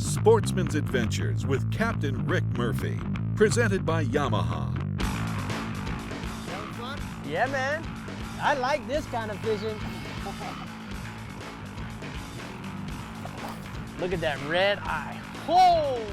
Sportsman's Adventures with Captain Rick Murphy, presented by Yamaha. Having fun? Yeah, man. I like this kind of fishing. Look at that red eye. Whoa!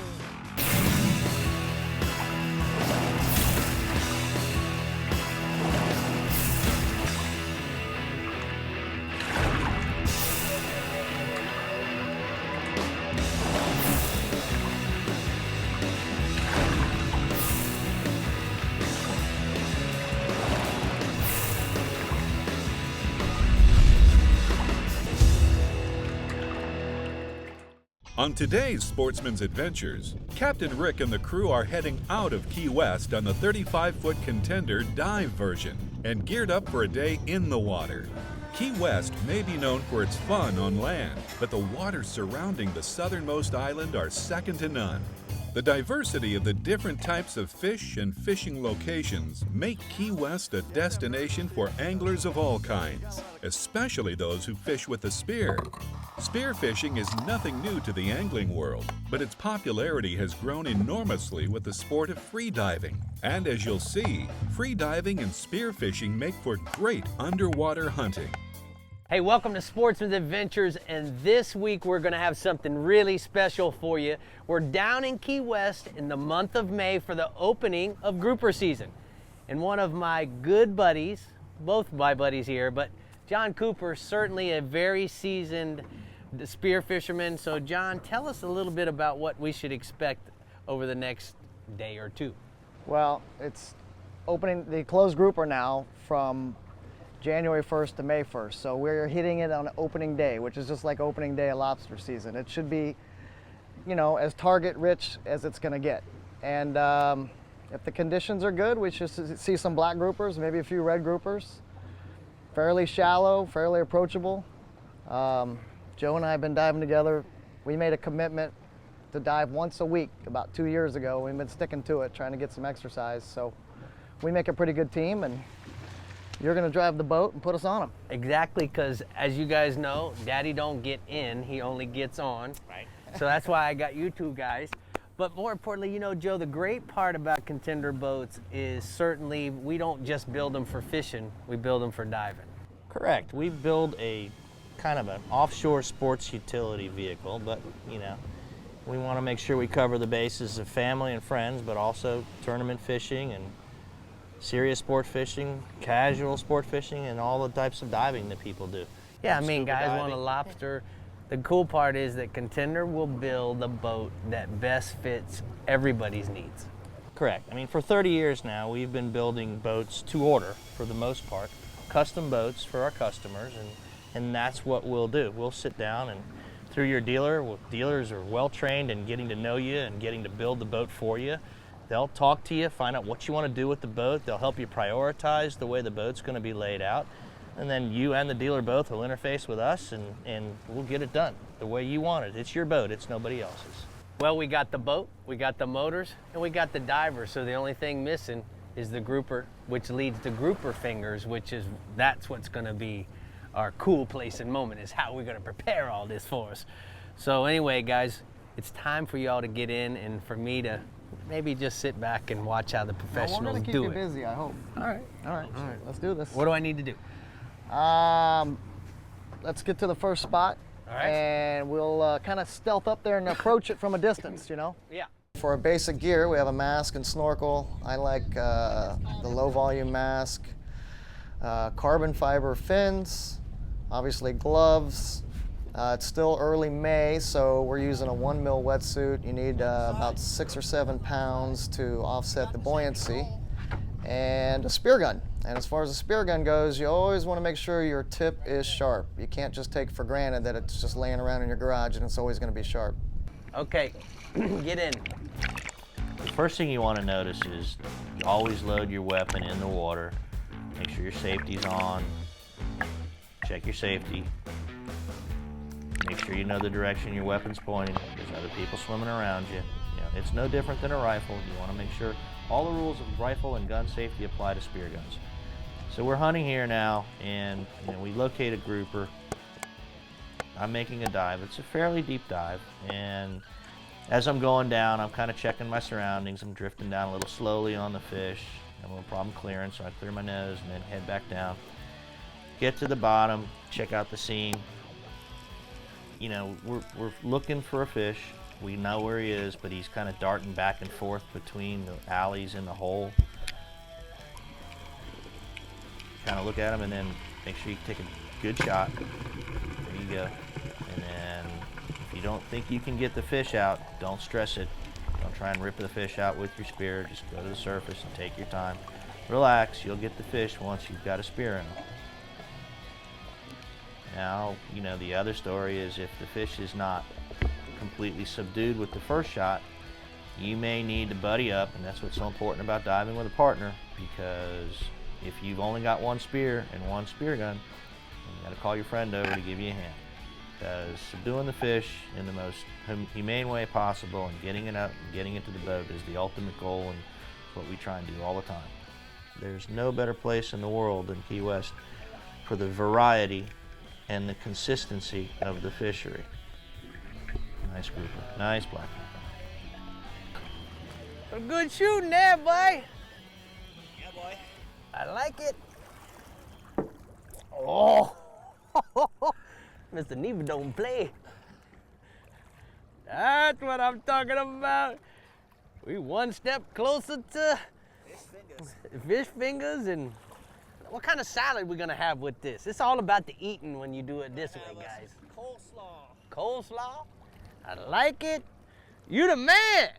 On today's Sportsman's Adventures, Captain Rick and the crew are heading out of Key West on the 35-foot Contender dive version and geared up for a day in the water. Key West may be known for its fun on land, but the waters surrounding the southernmost island are second to none. The diversity of the different types of fish and fishing locations make Key West a destination for anglers of all kinds, especially those who fish with a spear. Spearfishing is nothing new to the angling world, but its popularity has grown enormously with the sport of freediving. And as you'll see, freediving and spearfishing make for great underwater hunting. Hey, welcome to Sportsman's Adventures, and this week we're going to have something really special for you. We're down in Key West in the month of May for the opening of grouper season. And one of my good buddies, both my buddies here, but John Cooper, certainly a very seasoned spear fisherman. So John, tell us a little bit about what we should expect over the next day or two. Well, it's opening the closed grouper now from January 1st to May 1st. So we're hitting it on opening day, which is just like opening day of lobster season. It should be, you know, as target rich as it's going to get. And if the conditions are good, we should see some black groupers, maybe a few red groupers. Fairly shallow, fairly approachable. Joe and I have been diving together. We made a commitment to dive once a week about 2 years ago. We've been sticking to it, trying to get some exercise. So we make a pretty good team, and you're going to drive the boat and put us on them. Exactly, because as you guys know, Daddy don't get in, he only gets on. Right. So that's why I got you two guys. But more importantly, you know, Joe, the great part about Contender boats is certainly we don't just build them for fishing, we build them for diving. Correct. We build a kind of an offshore sports utility vehicle, but you know, we want to make sure we cover the bases of family and friends, but also tournament fishing and serious sport fishing, casual sport fishing, and all the types of diving that people do. Yeah, I mean, Scuba guys diving. want a lobster. The cool part is that Contender will build a boat that best fits everybody's needs. Correct. I mean, for 30 years now, we've been building boats to order, for the most part, custom boats for our customers, and that's what we'll do. We'll sit down and through your dealer, dealers are well trained in getting to know you and getting to build the boat for you. They'll talk to you, find out what you want to do with the boat. They'll help you prioritize the way the boat's going to be laid out. And then you and the dealer both will interface with us, and we'll get it done the way you want it. It's your boat, it's nobody else's. Well, we got the boat, we got the motors, and we got the diver. So the only thing missing is the grouper, which leads to grouper fingers, that's what's going to be our cool place and moment, is how we're going to prepare all this for us. So anyway, guys, it's time for y'all to get in and for me to maybe just sit back and watch how the professionals We're gonna keep do you it. busy, I hope. All right. All right, let's do this. What do I need to do? Let's get to the first spot. All right. And we'll kind of stealth up there and approach it from a distance, you know? Yeah. For our basic gear, we have a mask and snorkel. I like the low volume mask, carbon fiber fins, obviously gloves. It's still early May, so we're using a 1 mil wetsuit. You need about 6 or 7 pounds to offset the buoyancy, and a spear gun. And as far as the spear gun goes, you always want to make sure your tip is sharp. You can't just take for granted that it's just laying around in your garage and it's always going to be sharp. Okay, get in. The first thing you want to notice is you always load your weapon in the water. Make sure your safety's on. Check your safety. Make sure you know the direction your weapon's pointing. There's other people swimming around you. You know, it's no different than a rifle. You want to make sure all the rules of rifle and gun safety apply to spear guns. So we're hunting here now, and we locate a grouper. I'm making a dive. It's a fairly deep dive, and As I'm going down, I'm kind of checking my surroundings. I'm drifting down a little slowly on the fish. I have a little problem clearing, so I clear my nose and then head back down. Get to the bottom, check out the scene. You know, we're looking for a fish. We know where he is, but he's kind of darting back and forth between the alleys and the hole. Kind of look at him and then make sure you take a good shot. There you go. And then if you don't think you can get the fish out, don't stress it. Don't try and rip the fish out with your spear. Just go to the surface and take your time. Relax, you'll get the fish once you've got a spear in him. Now, you know, the other story is if the fish is not completely subdued with the first shot, you may need to buddy up, and that's what's so important about diving with a partner, because if you've only got one spear and one spear gun, you got to call your friend over to give you a hand. Because subduing the fish in the most humane way possible and getting it up and getting it to the boat is the ultimate goal, and it's what we try and do all the time. There's no better place in the world than Key West for the variety and the consistency of the fishery. Nice grouper, nice black grouper. Good shooting there, boy. Yeah, boy. I like it. Oh, Mr. Neber don't play. That's what I'm talking about. We one step closer to fish fingers. And what kind of salad we gonna have with this? It's all about the eating when you do it this way, guys. Coleslaw. Coleslaw? I like it. You the man.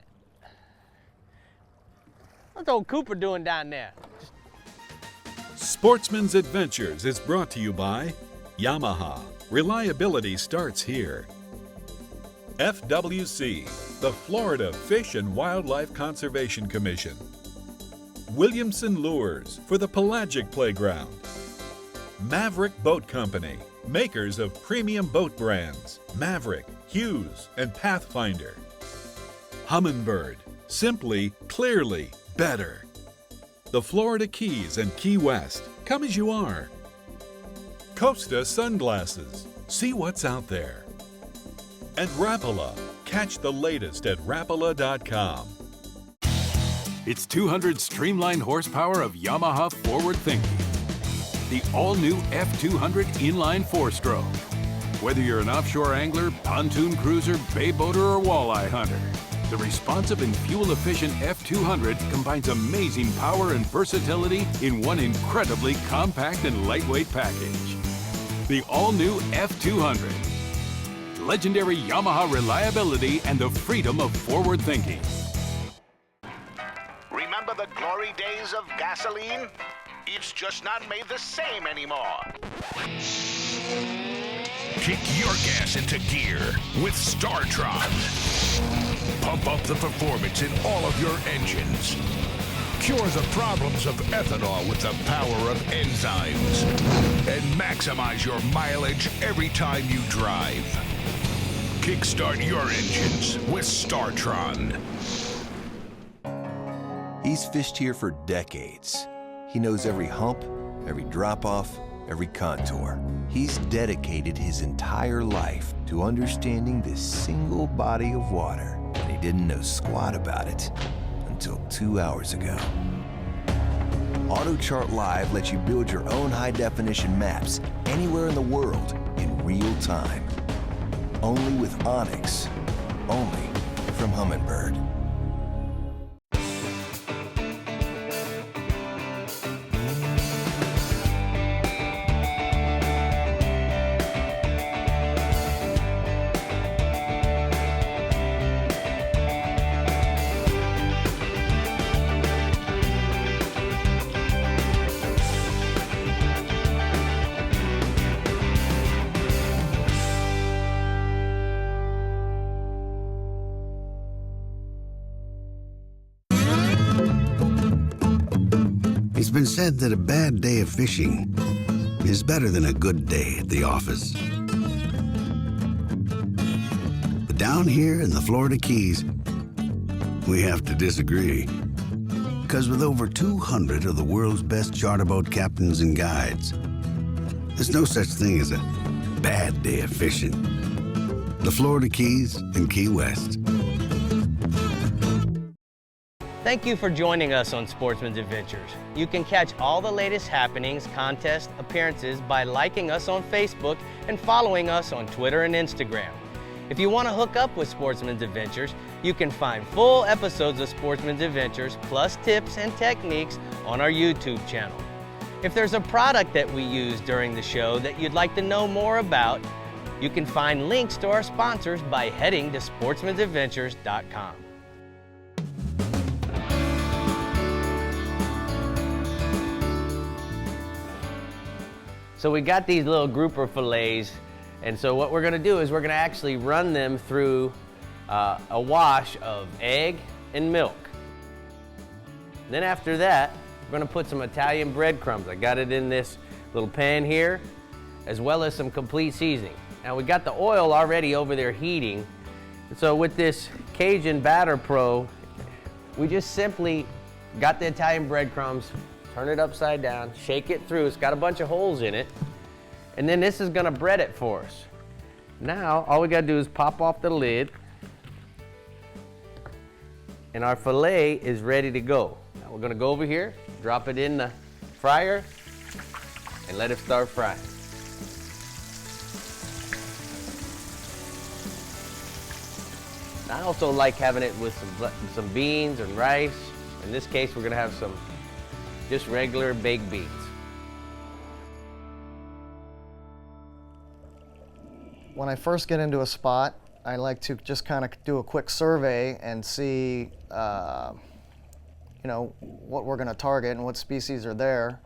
What's old Cooper doing down there? Sportsman's Adventures is brought to you by Yamaha. Reliability starts here. FWC, the Florida Fish and Wildlife Conservation Commission. Williamson Lures for the Pelagic Playground. Maverick Boat Company, makers of premium boat brands, Maverick, Hughes, and Pathfinder. Humminbird, simply, clearly, better. The Florida Keys and Key West, come as you are. Costa Sunglasses, see what's out there. And Rapala, catch the latest at rapala.com. It's 200 streamlined horsepower of Yamaha forward thinking. The all-new F200 inline 4-stroke. Whether you're an offshore angler, pontoon cruiser, bay boater, or walleye hunter, the responsive and fuel-efficient F200 combines amazing power and versatility in one incredibly compact and lightweight package. The all-new F200. Legendary Yamaha reliability and the freedom of forward thinking. Remember the glory days of gasoline? It's just not made the same anymore. Kick your gas into gear with StarTron. Pump up the performance in all of your engines. Cure the problems of ethanol with the power of enzymes. And maximize your mileage every time you drive. Kickstart your engines with StarTron. He's fished here for decades. He knows every hump, every drop-off, every contour. He's dedicated his entire life to understanding this single body of water, and he didn't know squat about it until 2 hours ago. AutoChart Live lets you build your own high-definition maps anywhere in the world in real time. Only with Onyx. Only from Humminbird. It's been said that a bad day of fishing is better than a good day at the office. But down here in the Florida Keys, we have to disagree. Because with over 200 of the world's best charter boat captains and guides, there's no such thing as a bad day of fishing. The Florida Keys and Key West. Thank you for joining us on Sportsman's Adventures. You can catch all the latest happenings, contests, appearances by liking us on Facebook and following us on Twitter and Instagram. If you want to hook up with Sportsman's Adventures, you can find full episodes of Sportsman's Adventures plus tips and techniques on our YouTube channel. If there's a product that we use during the show that you'd like to know more about, you can find links to our sponsors by heading to sportsmansadventures.com. So we got these little grouper fillets, and so what we're gonna do is we're gonna actually run them through a wash of egg and milk. Then after that, we're gonna put some Italian breadcrumbs. I got it in this little pan here, as well as some complete seasoning. Now we got the oil already over there heating. So with this Cajun Batter Pro, we just simply got the Italian breadcrumbs, turn it upside down, shake it through. It's got a bunch of holes in it. And then this is gonna bread it for us. Now, all we gotta do is pop off the lid, and our filet is ready to go. Now we're gonna go over here, drop it in the fryer, and let it start frying. I also like having it with some beans and rice. In this case, we're gonna have some just regular baked beans. When I first get into a spot, I like to just kind of do a quick survey and see, you know, what we're going to target and what species are there.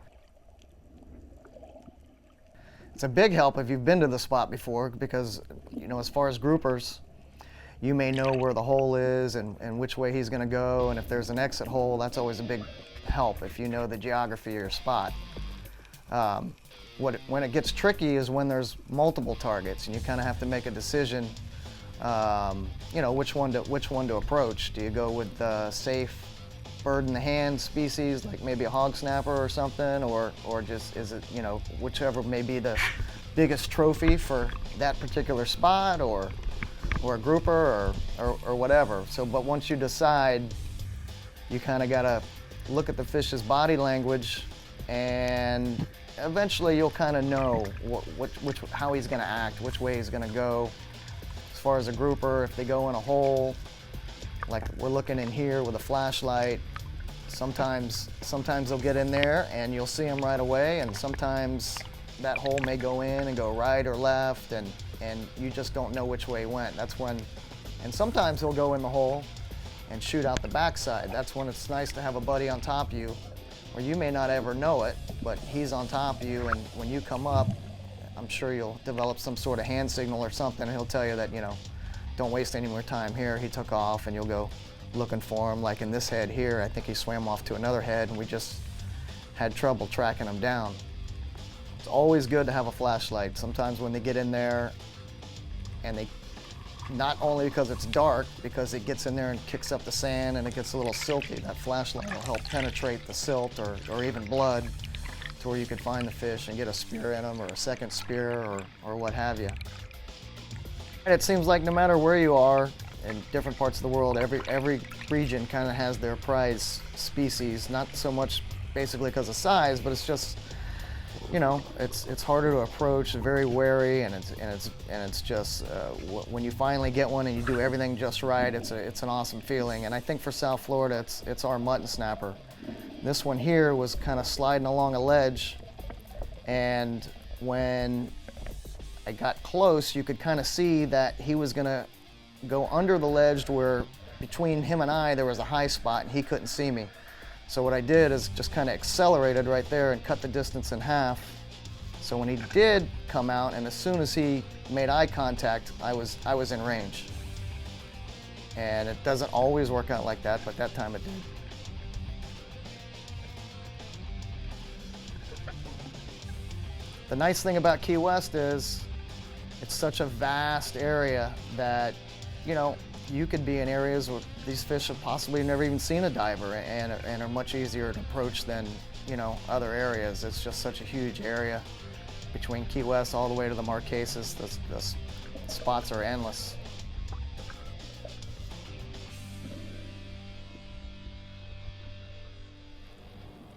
It's a big help if you've been to the spot before because, you know, as far as groupers, you may know where the hole is and which way he's going to go, and if there's an exit hole, that's always a big help if you know the geography of your spot. When it gets tricky is when there's multiple targets and you kind of have to make a decision, you know, which one to approach. Do you go with the safe bird in the hand species like maybe a hog snapper or something, or just is it, you know, whichever may be the biggest trophy for that particular spot, or a grouper or whatever. So, but once you decide, you kind of gotta look at the fish's body language, and eventually you'll kind of know how he's going to act, which way he's going to go. As far as a grouper, if they go in a hole, like we're looking in here with a flashlight, sometimes they'll get in there and you'll see them right away, and sometimes that hole may go in and go right or left, and you just don't know which way he went. That's when, and sometimes he'll go in the hole and shoot out the backside. That's when it's nice to have a buddy on top of you, or you may not ever know it, but he's on top of you, and when you come up, I'm sure you'll develop some sort of hand signal or something, and he'll tell you that, you know, don't waste any more time here. He took off, and you'll go looking for him. Like in this head here, I think he swam off to another head, and we just had trouble tracking him down. It's always good to have a flashlight. Sometimes when they get in there, and they, not only because it's dark, because it gets in there and kicks up the sand and it gets a little silty, that flashlight will help penetrate the silt or even blood to where you can find the fish and get a spear in them, or a second spear, or what have you. And it seems like no matter where you are in different parts of the world, every region kind of has their prize species, not so much basically because of size, but it's just, you know, it's harder to approach, very wary, and it's just when you finally get one and you do everything just right, it's an awesome feeling. And I think for South Florida, it's our mutton snapper. This one here was kind of sliding along a ledge, and when I got close, you could kind of see that he was gonna go under the ledge, where between him and I there was a high spot and he couldn't see me. So what I did is just kind of accelerated right there and cut the distance in half. So when he did come out, and as soon as he made eye contact, I was in range. And it doesn't always work out like that, but that time it did. The nice thing about Key West is it's such a vast area that, you know, you could be in areas where these fish have possibly never even seen a diver and are much easier to approach than, you know, other areas. It's just such a huge area between Key West all the way to the Marquesas. The spots are endless.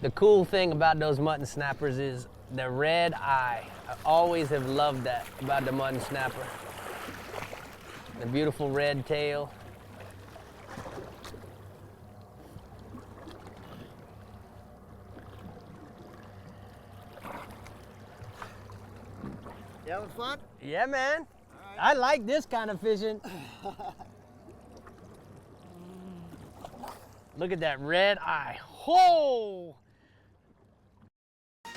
The cool thing about those mutton snappers is the red eye. I always have loved that about the mutton snapper. The beautiful red tail. You having fun? Yeah, man. I like this kind of fishing. Look at that red eye. Whoa!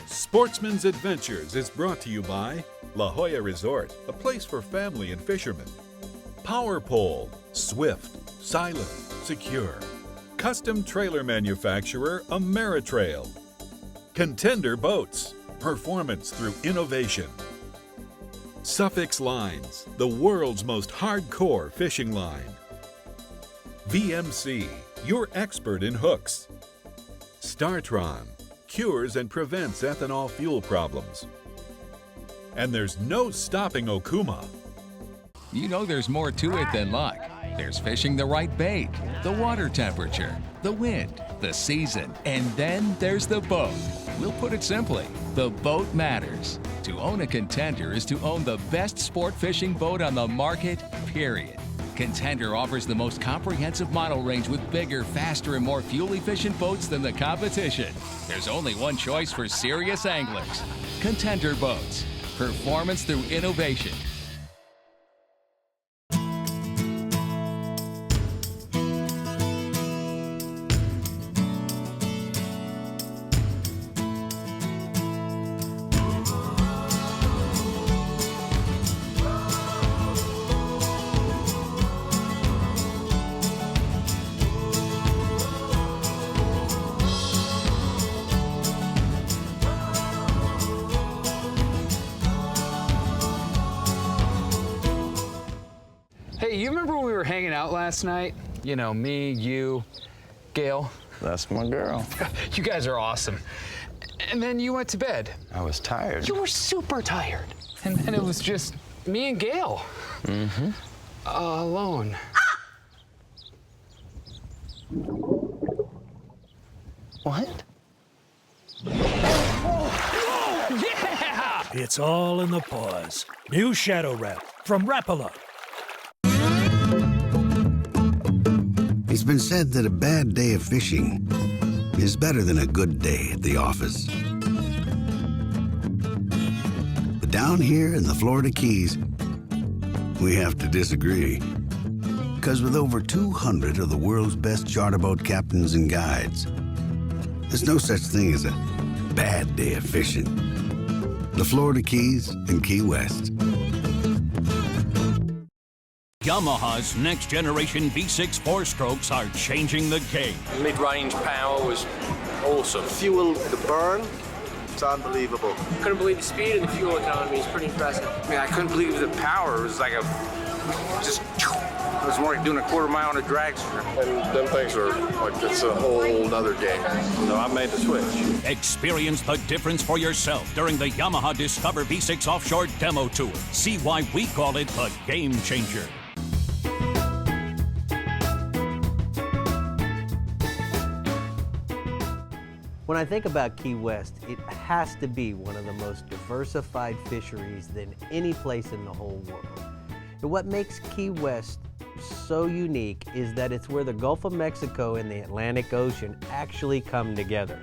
Sportsman's Adventures is brought to you by La Jolla Resort, a place for family and fishermen. Power Pole, swift, silent, secure. Custom trailer manufacturer Ameritrail. Contender Boats, performance through innovation. Suffix Lines, the world's most hardcore fishing line. VMC, your expert in hooks. Startron, cures and prevents ethanol fuel problems. And there's no stopping Okuma. You know there's more to it than luck. There's fishing the right bait, the water temperature, the wind, the season, and then there's the boat. We'll put it simply, the boat matters. To own a Contender is to own the best sport fishing boat on the market, period. Contender offers the most comprehensive model range with bigger, faster, and more fuel-efficient boats than the competition. There's only one choice for serious anglers. Contender Boats. Performance through innovation. Hey, you remember when we were hanging out last night? You know, me, you, Gail. That's my girl. You guys are awesome. And then you went to bed. I was tired. You were super tired. And then it was just me and Gail. Mm-hmm. Alone. What? Whoa! Yeah! It's all in the paws. New Shadow Wrap from Rapala. It's been said that a bad day of fishing is better than a good day at the office. But down here in the Florida Keys, we have to disagree. Because with over 200 of the world's best charter boat captains and guides, there's no such thing as a bad day of fishing. The Florida Keys and Key West. Yamaha's next-generation V6 four-strokes are changing the game. Mid-range power was awesome. Fuel, the burn, it's unbelievable. Couldn't believe the speed and the fuel economy is pretty impressive. I mean, I couldn't believe the power. It was like it was more like doing a quarter mile on a drag strip. And them things are like, it's a whole nother game. So I made the switch. Experience the difference for yourself during the Yamaha Discover V6 Offshore Demo Tour. See why we call it the Game Changer. When I think about Key West, it has to be one of the most diversified fisheries than any place in the whole world. And what makes Key West so unique is that it's where the Gulf of Mexico and the Atlantic Ocean actually come together.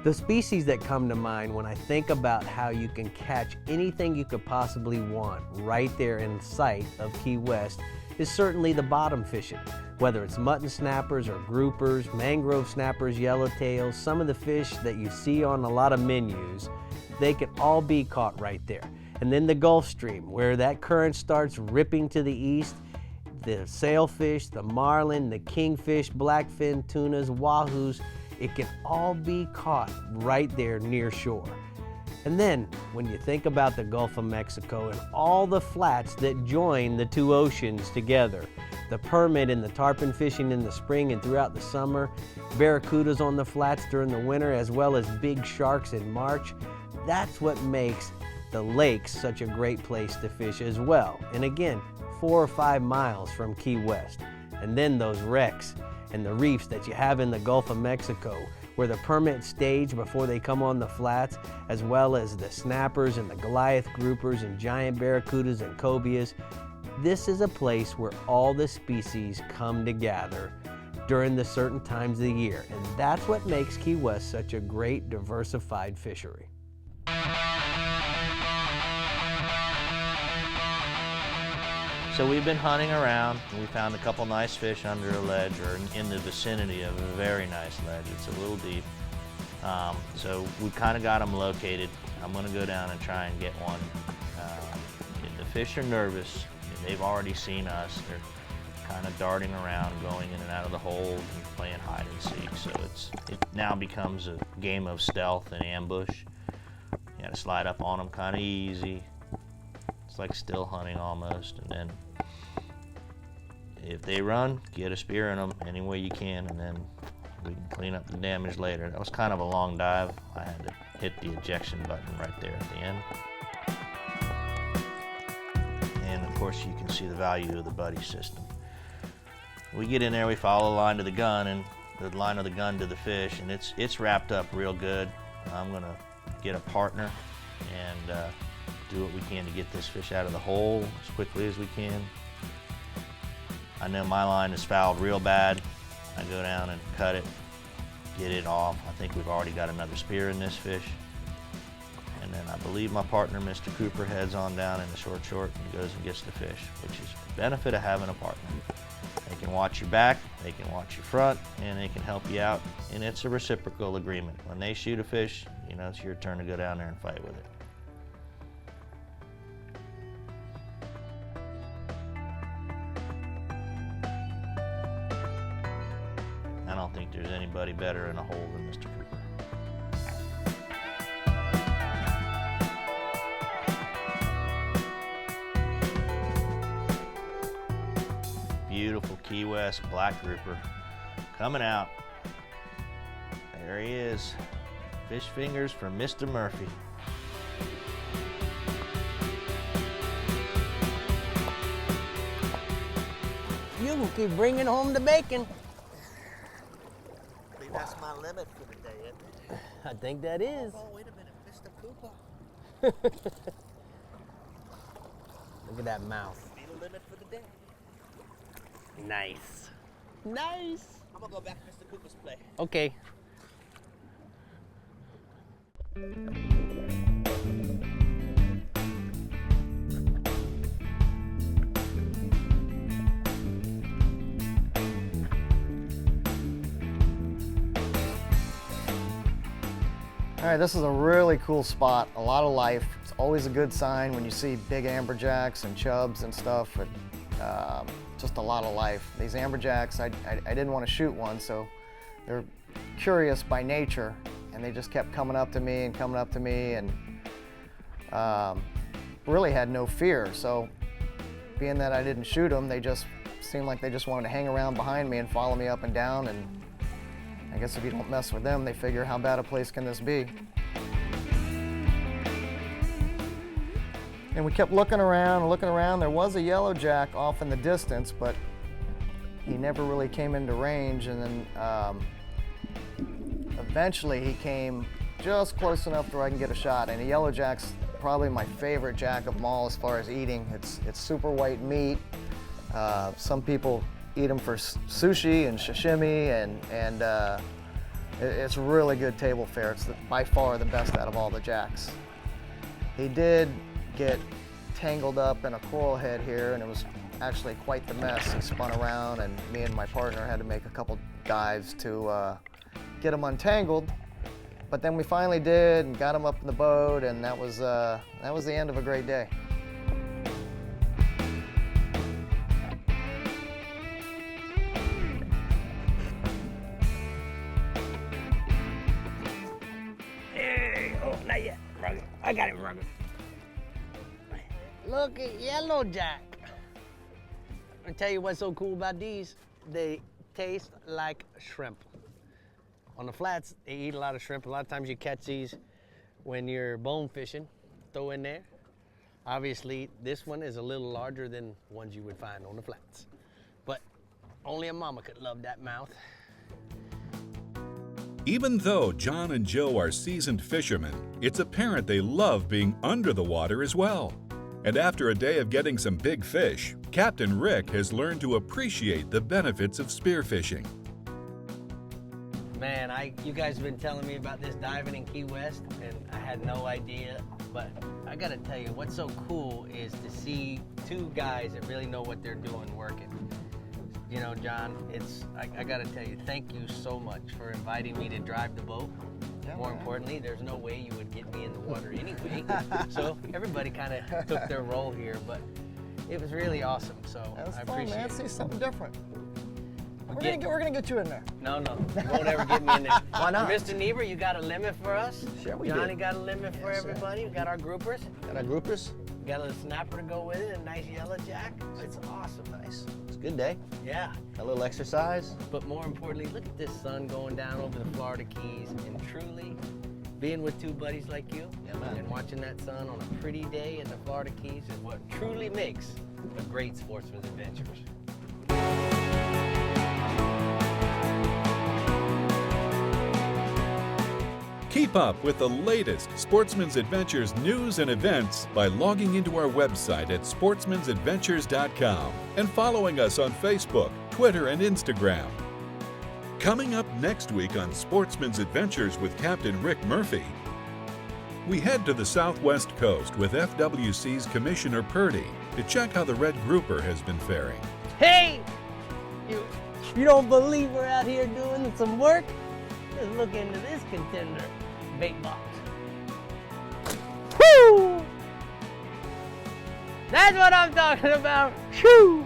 The species that come to mind when I think about how you can catch anything you could possibly want right there in sight of Key West is certainly the bottom fishing. Whether it's mutton snappers or groupers, mangrove snappers, yellowtails, some of the fish that you see on a lot of menus, they can all be caught right there. And then the Gulf Stream, where that current starts ripping to the east, the sailfish, the marlin, the kingfish, blackfin, tunas, wahoos, it can all be caught right there near shore. And then, when you think about the Gulf of Mexico and all the flats that join the two oceans together, the permit and the tarpon fishing in the spring and throughout the summer, barracudas on the flats during the winter, as well as big sharks in March, that's what makes the lakes such a great place to fish as well. And again, 4 or 5 miles from Key West. And then those wrecks and the reefs that you have in the Gulf of Mexico, where the permit stage before they come on the flats, as well as the snappers and the Goliath groupers and giant barracudas and cobias. This is a place where all the species come to gather during the certain times of the year, and that's what makes Key West such a great diversified fishery. So we've been hunting around, and we found a couple nice fish under a ledge or in the vicinity of a very nice ledge. It's a little deep. So we kind of got them located. I'm going to go down and try and get one. The fish are nervous. They've already seen us. They're kind of darting around, going in and out of the hole and playing hide and seek. So it now becomes a game of stealth and ambush. You got to slide up on them kind of easy. It's like still hunting almost, and then if they run, get a spear in them any way you can, and then we can clean up the damage later. That was kind of a long dive. I had to hit the ejection button right there at the end. And of course you can see the value of the buddy system. We get in there, we follow the line to the gun, and the line of the gun to the fish, and it's wrapped up real good. I'm gonna get a partner and do what we can to get this fish out of the hole as quickly as we can. I know my line is fouled real bad. I go down and cut it, get it off. I think we've already got another spear in this fish. And then I believe my partner, Mr. Cooper, heads on down in the short and goes and gets the fish, which is the benefit of having a partner. They can watch your back, they can watch your front, and they can help you out. And it's a reciprocal agreement. When they shoot a fish, you know, it's your turn to go down there and fight with it. I don't think there's anybody better in a hole than Mr. Cooper. Beautiful Key West black grouper coming out. There he is. Fish fingers from Mr. Murphy. You can keep bringing home the bacon. I think that's my limit for the day, isn't it? I think that is. Oh, wait a minute, Mr. Cooper. Look at that mouth. Be the limit for the day. Nice. Nice. I'm gonna go back to Mr. Cooper's play. Okay. All right, this is a really cool spot, a lot of life. It's always a good sign when you see big amberjacks and chubs and stuff. Just a lot of life. These amberjacks, I didn't want to shoot one, so they're curious by nature, and they just kept coming up to me and really had no fear. So being that I didn't shoot them, they just seemed like they just wanted to hang around behind me and follow me up and down, and I guess if you don't mess with them, they figure how bad a place can this be. And we kept looking around. There was a yellowjack off in the distance, but he never really came into range. And then eventually he came just close enough to where I can get a shot. And a yellowjack's probably my favorite jack of them all as far as eating. It's super white meat. Some people eat them for sushi and sashimi, and it's really good table fare. It's by far the best out of all the jacks. He did get tangled up in a coral head here, and it was actually quite the mess. He spun around, and me and my partner had to make a couple dives to get him untangled. But then we finally did and got him up in the boat, and that was the end of a great day. Hey, oh, not yet, Rugged. I got him, Rugged. Look at yellowjack. I'll tell you what's so cool about these. They taste like shrimp. On the flats, they eat a lot of shrimp. A lot of times you catch these when you're bone fishing, throw in there. Obviously, this one is a little larger than ones you would find on the flats. But only a mama could love that mouth. Even though John and Joe are seasoned fishermen, it's apparent they love being under the water as well. And after a day of getting some big fish, Captain Rick has learned to appreciate the benefits of spearfishing. Man, you guys have been telling me about this diving in Key West, and I had no idea. But I gotta tell you, what's so cool is to see two guys that really know what they're doing working. You know, John, I gotta tell you, thank you so much for inviting me to drive the boat. Yeah, More man. importantly, there's no way you would get me in the water anyway. So everybody kind of took their role here, but it was really awesome. So That was I fun, appreciate man. it. See something different. We're gonna get you in there. No, you won't ever get me in there. Why not? Mr. Neber, you got a limit for us? Sure we Johnny do. got a limit for Yes, sir. everybody. We got our groupers. Got our groupers? We got a little snapper to go with it, a nice yellow jack. It's awesome. Nice. It's a good day. Yeah. A little exercise. But more importantly, look at this sun going down over the Florida Keys, and truly being with two buddies like you and watching that sun on a pretty day in the Florida Keys is what truly makes a great Sportsman's Adventures. Keep up with the latest Sportsman's Adventures news and events by logging into our website at sportsmansadventures.com and following us on Facebook, Twitter, and Instagram. Coming up next week on Sportsman's Adventures with Captain Rick Murphy, we head to the southwest coast with FWC's Commissioner Purdy to check how the red grouper has been faring. Hey! You don't believe we're out here doing some work? Just look into this Contender bait box. Woo! That's what I'm talking about. Shoo!